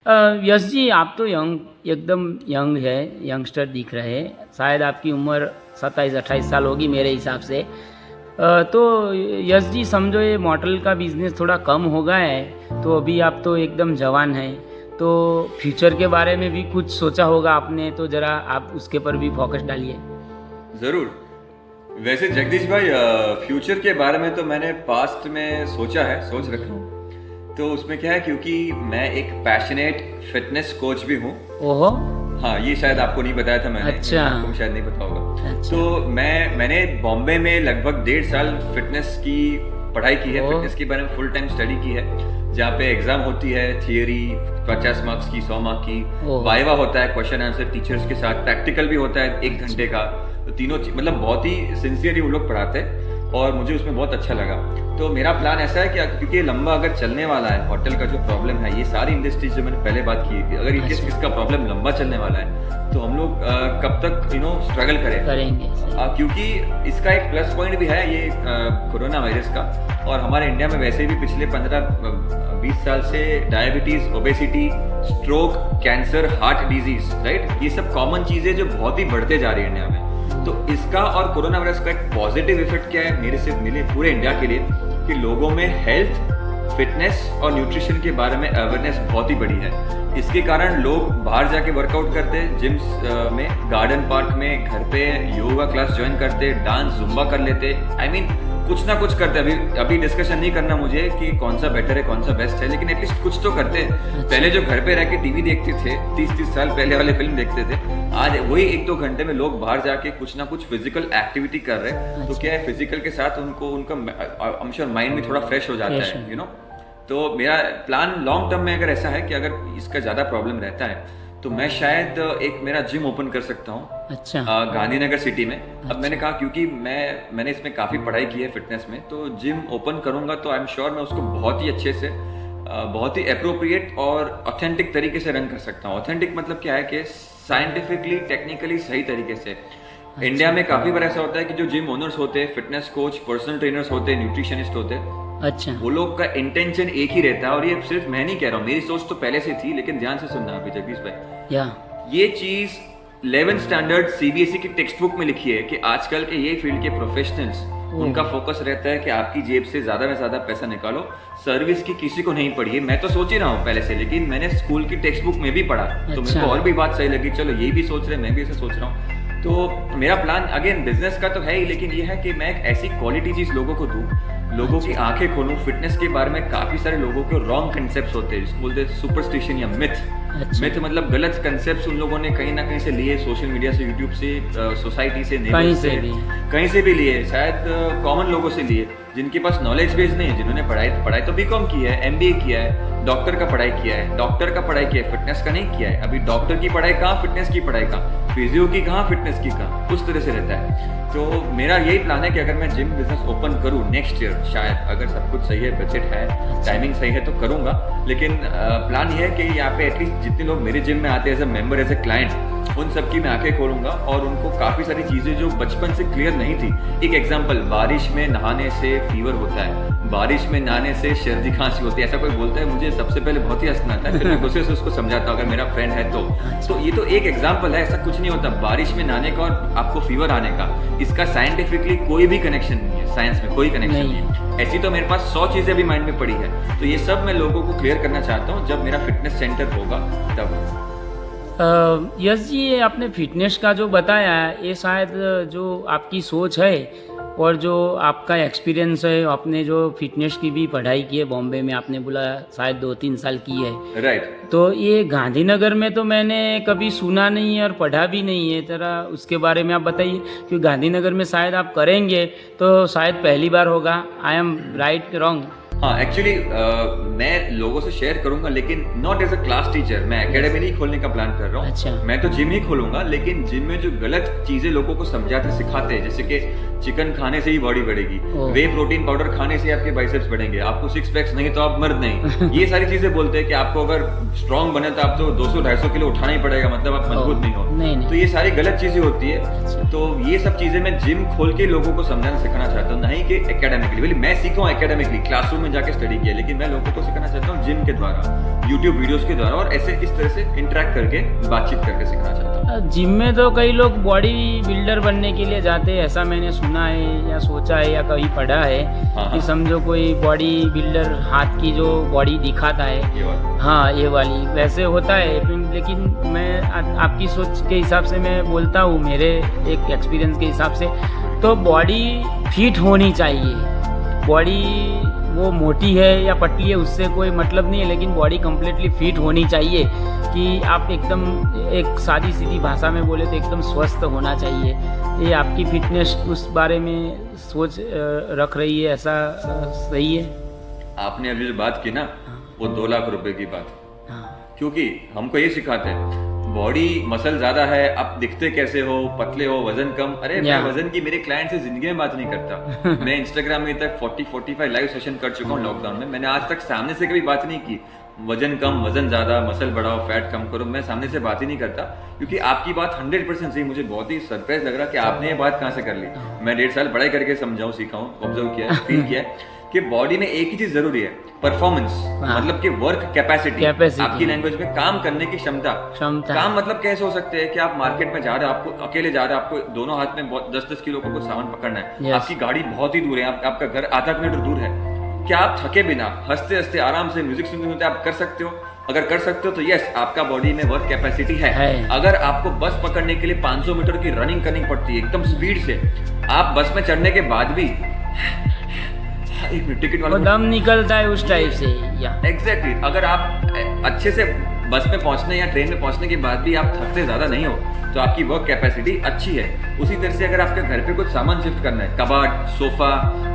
यश जी, आप तो एकदम यंग है, यंगस्टर दिख रहे हैं। शायद आपकी उम्र 27-28 साल होगी मेरे हिसाब से। तो यश जी, समझो ये मॉडल का बिजनेस थोड़ा कम हो गया है, तो अभी आप तो एकदम जवान हैं, तो फ्यूचर के बारे में भी कुछ सोचा होगा आपने, तो ज़रा आप उसके पर भी फोकस डालिए। ज़रूर। वैसे जगदीश भाई, फ्यूचर के बारे में तो मैंने पास्ट में सोचा है, सोच रखा हूँ। तो उसमें क्या है, क्योंकि मैं एक पैशनेट फिटनेस कोच भी हूँ। ओहो। हाँ, ये शायद आपको नहीं बताया था मैंने। अच्छा। आपको शायद नहीं पता होगा। अच्छा। तो मैंने बॉम्बे में लगभग 1.5 साल फिटनेस की पढ़ाई की है। ओह। फिटनेस के बारे में फुल टाइम स्टडी की है, जहाँ पे एग्जाम होती है, थियरी 50 मार्क्स की, 100 मार्क्स की, ओह। वाइवा होता है, क्वेश्चन आंसर टीचर्स के साथ, प्रैक्टिकल भी होता है 1 घंटे का। तो तीनों मतलब बहुत ही सिंसियरली वो लोग पढ़ाते हैं और मुझे उसमें बहुत अच्छा लगा। तो मेरा प्लान ऐसा है कि क्योंकि लंबा अगर चलने वाला है, होटल का जो प्रॉब्लम है, ये सारी इंडस्ट्रीज जो मैंने पहले बात की, अगर ये केस इसका प्रॉब्लम लंबा चलने वाला है, तो हम लोग कब तक स्ट्रगल करेंगे। क्योंकि इसका एक प्लस पॉइंट भी है ये कोरोना वायरस का। और हमारे इंडिया में वैसे भी पिछले 15-20 साल से diabetes, obesity, stroke, cancer, heart disease, right, ये सब कॉमन चीजें जो बहुत ही बढ़ते जा रही है इंडिया में। तो इसका और कोरोना वायरस का एक पॉजिटिव इफेक्ट क्या है मेरे पूरे इंडिया के लिए, कि लोगों में हेल्थ, फिटनेस और न्यूट्रिशन के बारे में अवेयरनेस बहुत ही बड़ी है। इसके कारण लोग बाहर जाके वर्कआउट करते हैं, जिम्स में, गार्डन पार्क में, घर पे योगा क्लास ज्वाइन करते, डांस जुम्बा कर लेते, I mean, कुछ ना कुछ करते। अभी डिस्कशन नहीं करना मुझे कि कौन सा बेटर है, कौन सा बेस्ट है, लेकिन एटलीस्ट कुछ तो करते हैं। पहले जो घर पे रह के टीवी देखते थे, 30-30 साल पहले वाले फिल्म देखते थे, आज वही 1-2 घंटे में लोग बाहर जाके कुछ ना कुछ फिजिकल एक्टिविटी कर रहे हैं। तो क्या है, फिजिकल के साथ उनका माइंड भी थोड़ा फ्रेश हो जाता है, तो मेरा प्लान लॉन्ग टर्म में अगर ऐसा है कि अगर इसका ज्यादा प्रॉब्लम रहता है, तो मैं शायद एक मेरा जिम ओपन कर सकता हूँ। अच्छा। गांधीनगर सिटी में। अब मैंने कहा, क्योंकि मैंने इसमें काफ़ी पढ़ाई की है फिटनेस में, तो जिम ओपन करूँगा तो आई एम श्योर मैं उसको बहुत ही अच्छे से, बहुत ही अप्रोप्रिएट और ऑथेंटिक तरीके से रन कर सकता हूँ। ऑथेंटिक मतलब क्या है कि साइंटिफिकली, टेक्निकली सही तरीके से। इंडिया में काफ़ी बार ऐसा होता है कि जो जिम ओनर्स होते हैं, फिटनेस कोच, पर्सनल ट्रेनर्स होते हैं, न्यूट्रिशनिस्ट होते हैं, अच्छा, वो लोग का इंटेंशन एक ही रहता है। और ये सिर्फ मैं नहीं कह रहा हूँ, मेरी सोच तो पहले से थी, लेकिन ध्यान से सुनना अभी जगदीश भाई, ये चीज 11th स्टैंडर्ड सीबीएसई की टेक्स्ट बुक में लिखी है कि आजकल के ये फील्ड के प्रोफेशनल्स, उनका फोकस रहता है कि आपकी जेब से ज्यादा में ज्यादा पैसा निकालो। सर्विस की किसी को नहीं पड़ी है, मैं तो सोच ही रहा हूँ पहले से, लेकिन मैंने स्कूल की टेक्स्ट बुक में भी पढ़ा। तो मेरे को और भी बात सही लगी, चलो ये भी सोच रहे, मैं भी ऐसा सोच रहा हूँ। तो मेरा प्लान अगेन बिजनेस का तो है ही, लेकिन ये है कि मैं एक ऐसी क्वालिटी चीज लोगों को दूं, लोगों की आंखें खोलूं। फिटनेस के बारे में काफी सारे लोगों के रॉन्ग कंसेप्ट्स होते हैं, जिसको बोलते हैं सुपरस्टिशन या मिथ। मिथ मतलब गलत कंसेप्ट्स उन लोगों ने कहीं ना कहीं से लिए, सोशल मीडिया से, यूट्यूब से, सोसाइटी से, नेबर से, कहीं से भी लिए, शायद कॉमन लोगों से लिए, जिनके पास नॉलेज बेस नहीं है, जिन्होंने पढ़ाई तो बीकॉम किया है, एमबीए किया है, डॉक्टर का पढ़ाई किया है, फिटनेस का नहीं किया है। अभी डॉक्टर की पढ़ाई कहाँ, फिटनेस की पढ़ाई कहाँ, फिजियो की कहाँ, फिटनेस की कहाँ, उस तरह से रहता है। तो मेरा यही प्लान है कि अगर मैं जिम बिजनेस ओपन करूँ नेक्स्ट ईयर, शायद अगर सब कुछ सही है, बजट है, टाइमिंग सही है, तो करूँगा। लेकिन प्लान ये है कि यहाँ पे एटलीस्ट जितने लोग मेरे जिम में आते हैं as a member, as a client, उन सबकी मैं आंखें खोलूंगा और उनको काफ़ी सारी चीज़ें जो बचपन से क्लियर नहीं थी। एक एग्जांपल, बारिश में नहाने से फीवर होता है, बारिश में नहाने से सर्दी खांसी होती है, ऐसा कोई बोलता है, मुझे सबसे पहले बहुत ही हंसना आता है, फिर मैं गुस्से से उसको समझाता हूँ अगर मेरा फ्रेंड है तो ये तो एक एग्जाम्पल है, ऐसा कुछ नहीं होता बारिश में नहाने का और आपको फीवर आने का। इसका साइंटिफिकली कोई भी कनेक्शन नहीं है, साइंस में कोई कनेक्शन नहीं है। ऐसी तो मेरे पास 100 चीज़ें भी माइंड में पड़ी है। तो ये सब मैं लोगों को क्लियर करना चाहता हूँ जब मेरा फिटनेस सेंटर होगा तब। यश जी, ये आपने फिटनेस का जो बताया, ये शायद जो आपकी सोच है और जो आपका एक्सपीरियंस है, आपने जो फिटनेस की भी पढ़ाई की है बॉम्बे में, आपने बोला शायद 2-3 साल की है, राइट। तो ये गांधीनगर में तो मैंने कभी सुना नहीं है और पढ़ा भी नहीं है। जरा उसके बारे में आप बताइए, क्योंकि गांधीनगर में शायद आप करेंगे तो शायद पहली बार होगा। I am right wrong? हाँ, एक्चुअली मैं लोगों से शेयर करूंगा, लेकिन not as a class teacher. मैं एकेडमी नहीं खोलने का प्लान कर रहा हूँ। अच्छा। मैं तो जिम ही खोलूंगा, लेकिन जिम में जो गलत चीजें लोगों को समझाते सिखाते हैं, जैसे कि चिकन खाने से ही बॉडी बढ़ेगी, ओह। वे प्रोटीन पाउडर खाने से आपके बाइसेप्स बढ़ेंगे, आपको 6 पैक्स नहीं तो आप मर्द नहीं। ये सारी चीजें बोलते हैं कि आपको अगर स्ट्रांग बने तो आप तो 200-250 किलो उठाना ही पड़ेगा, मतलब आप मजबूत नहीं हो। नहीं। तो ये सारी गलत चीजें होती है। तो ये सब चीजें मैं जिम खोल के लोगों को समझाना सिखाना चाहता हूँ, नहीं कि एकेडमिकली। मैं सीखा हूँ एकेडमिकली, क्लासरूम में जाके स्टडी किया, लेकिन मैं लोगों को सिखाना चाहता हूँ जिम के द्वारा, यूट्यूब वीडियोस के द्वारा, और ऐसे इस तरह से इंटरेक्ट करके बातचीत करके सिखाना चाहता हूँ। जिम में तो कई लोग बॉडी बिल्डर बनने के लिए जाते हैं, ऐसा मैंने सुना है या सोचा है या कहीं पढ़ा है। हाँ। कि समझो कोई बॉडी बिल्डर हाथ की जो बॉडी दिखाता है, ये बात। हाँ ये वाली वैसे होता है। लेकिन मैं आपकी सोच के हिसाब से मैं बोलता हूँ, मेरे एक एक्सपीरियंस के हिसाब से तो बॉडी फिट होनी चाहिए। बॉडी वो मोटी है या पतली है उससे कोई मतलब नहीं है, लेकिन बॉडी कम्प्लीटली फिट होनी चाहिए कि आप एकदम, एक सादी सीधी भाषा में बोले तो एकदम स्वस्थ होना चाहिए। ये आपकी फिटनेस उस बारे में सोच रख रही है, ऐसा सही है? आपने अभी जो बात की ना, वो 2 लाख रुपए की बात, हाँ। क्योंकि हमको ये सिखाते हैं बॉडी मसल ज्यादा है, आप दिखते कैसे हो, पतले हो, वजन कम। अरे मैं वजन की मेरे क्लाइंट से जिंदगी में बात नहीं करता। मैं इंस्टाग्राम में तक 40-45 लाइव सेशन कर चुका हूँ लॉकडाउन में। मैंने आज तक सामने से कभी बात नहीं की वजन कम, वजन ज्यादा, मसल बढ़ाओ, फैट कम करो। मैं सामने से बात ही नहीं करता, क्योंकि आपकी बात 100% सही। मुझे बहुत ही सरप्राइज लग रहा कि आपने ये बात कहाँ से कर ली। मैं 1.5 साल पढ़ाई करके समझाऊं, सीखा हूँ, ऑब्जर्व किया है, फील किया है कि बॉडी में एक ही चीज जरूरी है, परफॉर्मेंस। मतलब कि वर्क कैपेसिटी, आपकी लैंग्वेज में काम करने की क्षमता। काम मतलब कैसे हो सकते हैं कि आप मार्केट में जा रहे हो, आपको अकेले जा रहे हो, आपको दोनों हाथ में 10-10 किलो का कुछ सामान पकड़ना है, आपकी गाड़ी बहुत ही दूर है, आपका घर आधा किलोमीटर दूर है। क्या आप थके बिना हंसते हंसते आराम से म्यूजिक सुनते सुनते आप कर सकते हो? अगर कर सकते हो तो यस, आपका बॉडी में वर्क कैपेसिटी है। अगर आपको बस पकड़ने के लिए 500 मीटर की रनिंग करनी पड़ती है एकदम स्पीड से, आप बस में चढ़ने के बाद भी टिकट वाला दम निकलता है उस टाइप से। एग्जैक्टली। अगर आप अच्छे से बस में पहुंचने या ट्रेन में पहुंचने के बाद भी आप थकते ज्यादा नहीं हो, तो आपकी वर्क कैपेसिटी अच्छी है। उसी तरह से अगर आपके घर पे कुछ सामान शिफ्ट करना है, कबाड़, सोफा,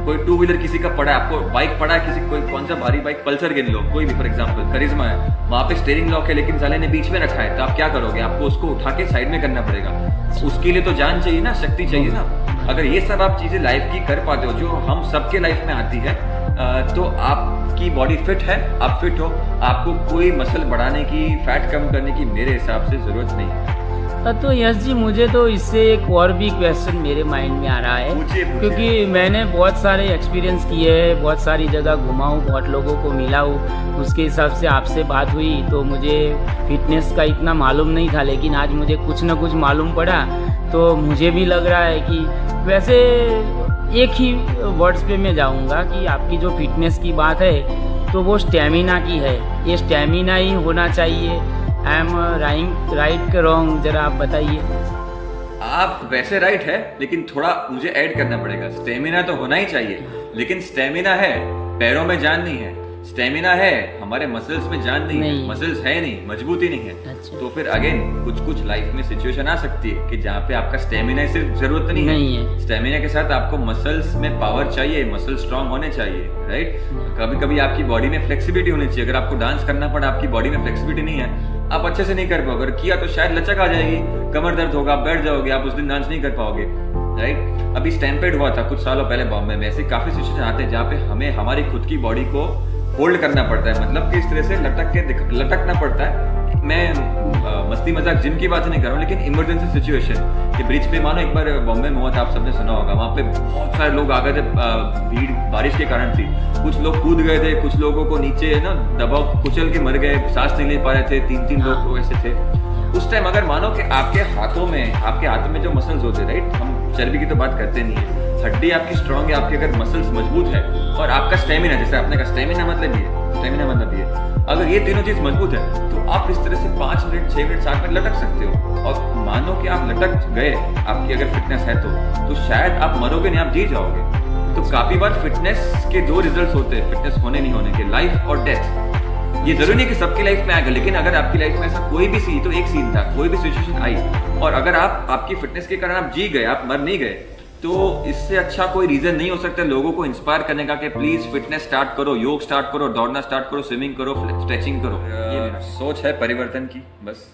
कोई 2 व्हीलर किसी का पड़ा है, आपको बाइक पड़ा है, किसी कोई कौन सा भारी बाइक, पल्सर गिन लो, कोई भी, फॉर एग्जांपल करिश्मा है, वहां पे स्टीयरिंग लॉक है लेकिन साले ने बीच में रखा है, तो आप क्या करोगे? आपको उसको उठा के साइड में करना पड़ेगा। उसके लिए तो जान चाहिए ना, शक्ति चाहिए ना। अगर ये सब आप चीजें लाइफ की कर पाते हो, जो हम सबके लाइफ में आती है, तो आपकी बॉडी फिट है, आप फिट हो, आपको कोई मसल बढ़ाने की, फैट कम करने की मेरे हिसाब से जरूरत नहीं है। तो यश जी, मुझे तो इससे एक और भी क्वेश्चन मेरे माइंड में आ रहा है। पूछिए। क्योंकि मैंने बहुत सारे एक्सपीरियंस किए हैं, बहुत सारी जगह घुमा हूँ, बहुत लोगों को मिला हूँ, उसके हिसाब से आपसे बात हुई तो मुझे फिटनेस का इतना मालूम नहीं था, लेकिन आज मुझे कुछ ना कुछ मालूम पड़ा। तो मुझे भी लग रहा है कि वैसे एक ही वर्ड्स पे मैं जाऊँगा कि आपकी जो फिटनेस की बात है तो वो स्टेमिना की है। ये स्टेमिना ही होना चाहिए। आई एम राइट के रॉन्ग, जरा आप बताइए। आप वैसे राइट है, लेकिन थोड़ा मुझे ऐड करना पड़ेगा। स्टेमिना तो होना ही चाहिए, लेकिन स्टेमिना है, पैरों में जान नहीं है। स्टेमिना है, हमारे मसल्स में जान नहीं है, मसल्स है नहीं, मजबूती नहीं है। अच्छा। तो फिर अगेन कुछ लाइफ में सिचुएशन आ सकती है कि जहाँ पे आपका स्टेमिना सिर्फ जरूरत नहीं है। स्टेमिना के साथ आपको मसल्स में पावर चाहिए, मसल स्ट्रांग होने चाहिए, राइट। कभी कभी आपकी बॉडी में फ्लेक्सिबिलिटी होनी चाहिए। अगर आपको डांस करना पड़ा, आपकी बॉडी में फ्लेक्सिबिलिटी नहीं है, आप अच्छे से नहीं कर पाओगे। अगर किया तो शायद लचक आ जाएगी, कमर दर्द होगा, आप बैठ जाओगे, आप उस दिन डांस नहीं कर पाओगे, राइट। अभी स्टैम्पेड हुआ था कुछ सालों पहले बॉम्बे में। ऐसे काफी सिचुएशन आते हैं जहाँ पे हमें हमारी खुद की बॉडी को होल्ड करना पड़ता है, मतलब कि इस तरह से लटकना पड़ता है। मैं मस्ती मजाक जिम की बात नहीं कर रहा हूँ, लेकिन इमरजेंसी सिचुएशन कि ब्रिज पे, मानो एक बार बॉम्बे में हुआ था, आप सबने सुना होगा, वहाँ पे बहुत सारे लोग आ गए थे, भीड़ बारिश के कारण थी, कुछ लोग कूद गए थे, कुछ लोगों को नीचे ना दबाव कुचल के मर गए, सांस नहीं ले पा रहे थे, 3-3 लोग ऐसे थे। उस टाइम अगर मानो कि आपके हाथों में जो मसल्स होते, राइट, हम चर्बी की तो बात करते नहीं है, हड्डी आपकी स्ट्रांग है, आपके अगर मसल्स मजबूत है और आपका स्टेमिना, जैसे आपने कहा स्टेमिना मतलब ये, अगर ये तीनों चीज मजबूत है तो आप इस तरह से 5 मिनट, 6 मिनट, 7 मिनट लटक सकते हो। और मानो कि आप लटक गए, आपकी अगर फिटनेस है तो शायद आप मरोगे नहीं, आप जी जाओगे। तो काफी बार फिटनेस के 2 रिजल्ट होते हैं, फिटनेस होने नहीं होने के, लाइफ और डेथ। ये जरूरी नहीं कि सबकी लाइफ में आएगा, लेकिन अगर आपकी लाइफ में ऐसा कोई भी सीन, तो एक सीन था, कोई भी सिचुएशन आई और अगर आपकी फिटनेस के कारण आप जी गए, आप मर नहीं गए, तो इससे अच्छा कोई रीजन नहीं हो सकता लोगों को इंस्पायर करने का कि प्लीज फिटनेस स्टार्ट करो, योग स्टार्ट करो, दौड़ना स्टार्ट करो, स्विमिंग करो, स्ट्रेचिंग करो। ये सोच है परिवर्तन की, बस।